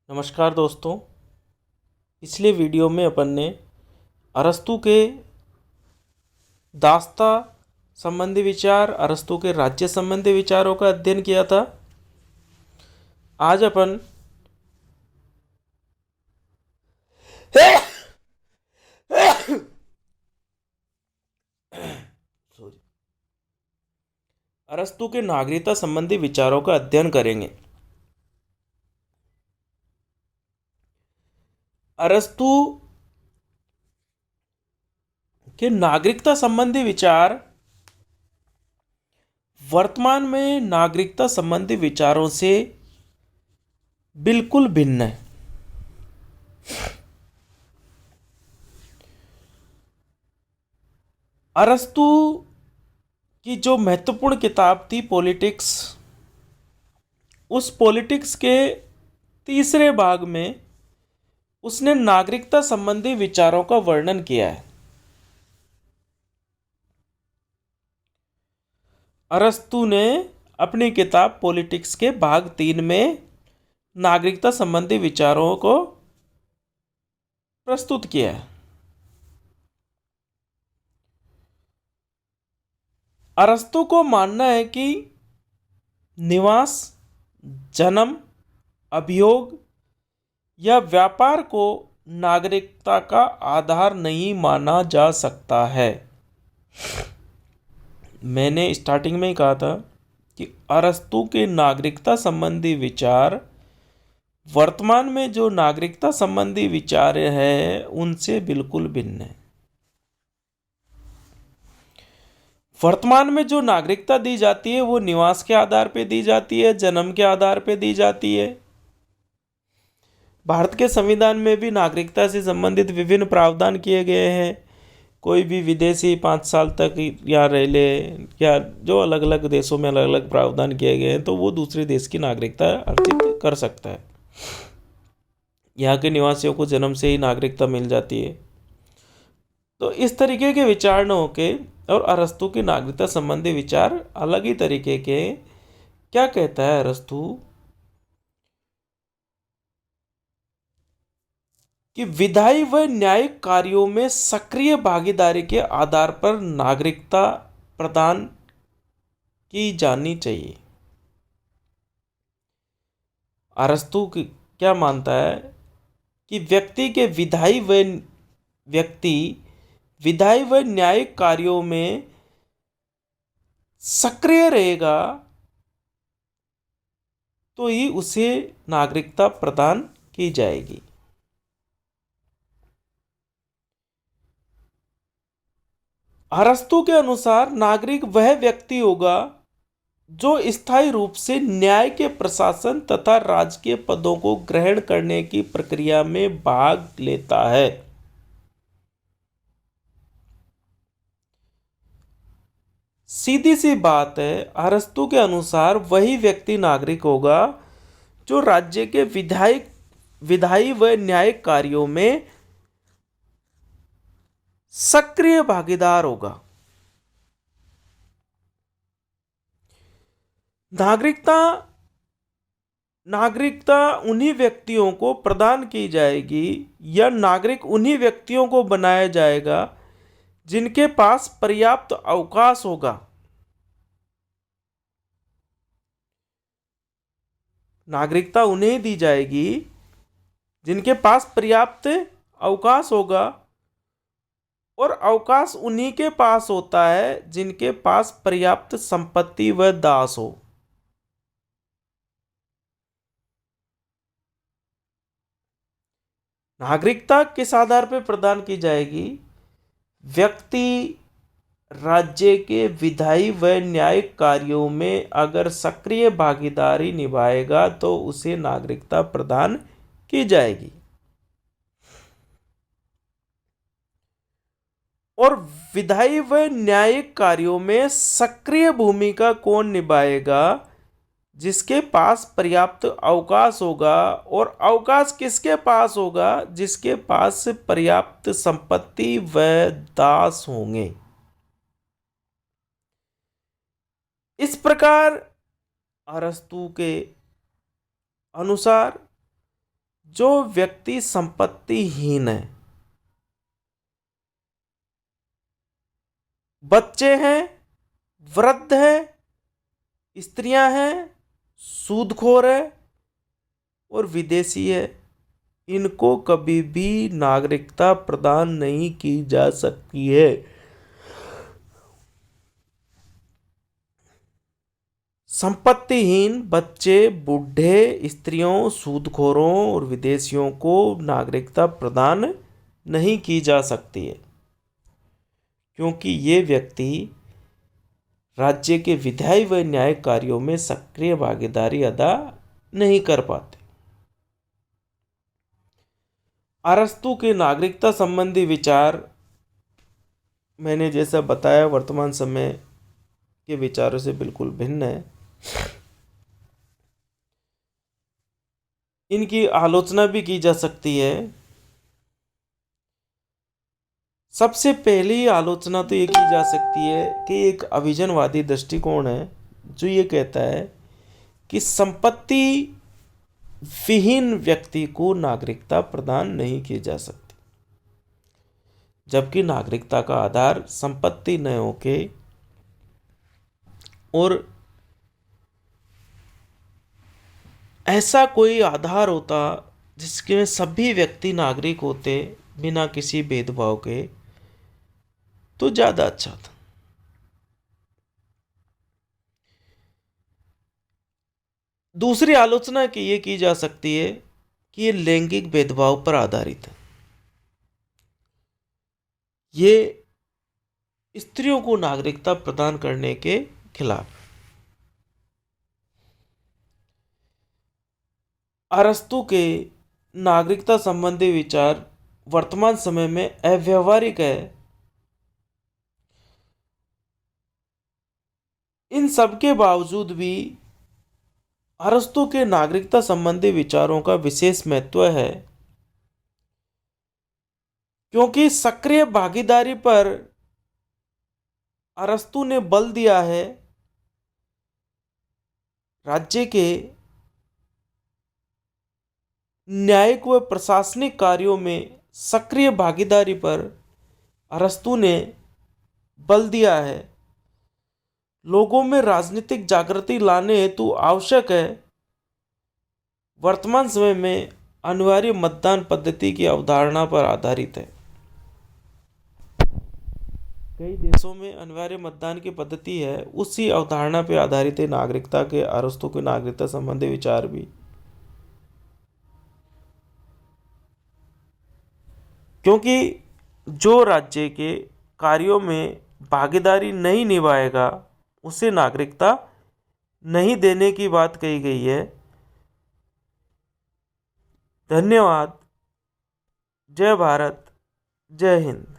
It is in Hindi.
नमस्कार दोस्तों। पिछले वीडियो में अपन ने अरस्तू के दास्ता संबंधी विचार, अरस्तू के राज्य संबंधी विचारों का अध्ययन किया था। आज अपन अरस्तू के नागरिकता संबंधी विचारों का अध्ययन करेंगे। अरस्तू के नागरिकता संबंधी विचार वर्तमान में नागरिकता संबंधी विचारों से बिल्कुल भिन्न है। अरस्तू की जो महत्वपूर्ण किताब थी पॉलिटिक्स, उस पॉलिटिक्स के तीसरे भाग में उसने नागरिकता संबंधी विचारों का वर्णन किया है। अरस्तू ने अपनी किताब पॉलिटिक्स के भाग 3 में नागरिकता संबंधी विचारों को प्रस्तुत किया है। अरस्तू को मानना है कि निवास, जन्म, अभियोग या व्यापार को नागरिकता का आधार नहीं माना जा सकता है। मैंने स्टार्टिंग में ही कहा था कि अरस्तू के नागरिकता संबंधी विचार वर्तमान में जो नागरिकता संबंधी विचार है उनसे बिल्कुल भिन्न है। वर्तमान में जो नागरिकता दी जाती है वो निवास के आधार पर दी जाती है, जन्म के आधार पर दी जाती है। भारत के संविधान में भी नागरिकता से संबंधित विभिन्न प्रावधान किए गए हैं। कोई भी विदेशी 5 साल तक यहाँ रह ले, या जो अलग अलग देशों में अलग अलग प्रावधान किए गए हैं, तो वो दूसरे देश की नागरिकता अर्जित कर सकता है। यहाँ के निवासियों को जन्म से ही नागरिकता मिल जाती है। तो इस तरीके के विचार न होके और अरस्तू की नागरिकता संबंधी विचार अलग ही तरीके के। क्या कहता है अरस्तू कि विधायी व न्यायिक कार्यों में सक्रिय भागीदारी के आधार पर नागरिकता प्रदान की जानी चाहिए। अरस्तू क्या मानता है कि व्यक्ति विधायी व न्यायिक कार्यों में सक्रिय रहेगा तो ही उसे नागरिकता प्रदान की जाएगी। अरस्तू के अनुसार नागरिक वह व्यक्ति होगा जो स्थायी रूप से न्याय के प्रशासन तथा राजकीय पदों को ग्रहण करने की प्रक्रिया में भाग लेता है। सीधी सी बात है, अरस्तू के अनुसार वही व्यक्ति नागरिक होगा जो राज्य के विधायी व न्यायिक कार्यों में सक्रिय भागीदार होगा। नागरिकता उन्हीं व्यक्तियों को प्रदान की जाएगी या नागरिक उन्हीं व्यक्तियों को बनाया जाएगा जिनके पास पर्याप्त अवकाश होगा। नागरिकता उन्हें दी जाएगी जिनके पास पर्याप्त अवकाश होगा, और अवकाश उन्हीं के पास होता है जिनके पास पर्याप्त संपत्ति व दास हो। नागरिकता किस आधार पर प्रदान की जाएगी? व्यक्ति राज्य के विधायी व न्यायिक कार्यों में अगर सक्रिय भागीदारी निभाएगा तो उसे नागरिकता प्रदान की जाएगी। और विधायी व न्यायिक कार्यों में सक्रिय भूमिका कौन निभाएगा? जिसके पास पर्याप्त अवकाश होगा। और अवकाश किसके पास होगा? जिसके पास पर्याप्त संपत्ति व दास होंगे। इस प्रकार अरस्तू के अनुसार जो व्यक्ति संपत्तिहीन है, बच्चे हैं, वृद्ध है, स्त्रियां हैं, सूदखोर है और विदेशी है, इनको कभी भी नागरिकता प्रदान नहीं की जा सकती है। संपत्तिहीन, बच्चे, बूढ़े, स्त्रियों, सूदखोरों और विदेशियों को नागरिकता प्रदान नहीं की जा सकती है, क्योंकि ये व्यक्ति राज्य के विधायी व न्यायिक कार्यों में सक्रिय भागीदारी अदा नहीं कर पाते। अरस्तू के नागरिकता संबंधी विचार मैंने जैसा बताया वर्तमान समय के विचारों से बिल्कुल भिन्न है। इनकी आलोचना भी की जा सकती है। सबसे पहली आलोचना तो ये की जा सकती है कि एक अभिजनवादी दृष्टिकोण है जो ये कहता है कि संपत्ति विहीन व्यक्ति को नागरिकता प्रदान नहीं की जा सकती, जबकि नागरिकता का आधार संपत्ति न होके और ऐसा कोई आधार होता जिसके सभी व्यक्ति नागरिक होते बिना किसी भेदभाव के, तो ज़्यादा अच्छा था। दूसरी आलोचना की ये की जा सकती है कि ये लैंगिक भेदभाव पर आधारित है। ये स्त्रियों को नागरिकता प्रदान करने के खिलाफ। अरस्तू के नागरिकता संबंधी विचार वर्तमान समय में अव्यावहारिक है। इन सब के बावजूद भी अरस्तू के नागरिकता संबंधी विचारों का विशेष महत्व है, क्योंकि सक्रिय भागीदारी पर अरस्तू ने बल दिया है। राज्य के न्यायिक व प्रशासनिक कार्यों में सक्रिय भागीदारी पर अरस्तू ने बल दिया है। लोगों में राजनीतिक जागृति लाने हेतु आवश्यक है। वर्तमान समय में अनिवार्य मतदान पद्धति की अवधारणा पर आधारित है। कई देशों में अनिवार्य मतदान की पद्धति है, उसी अवधारणा पर आधारित है नागरिकता के अरस्तू के नागरिकता संबंधी विचार भी। क्योंकि जो राज्य के कार्यों में भागीदारी नहीं निभाएगा उसे नागरिकता नहीं देने की बात कही गई है। धन्यवाद। जय भारत, जय हिंद।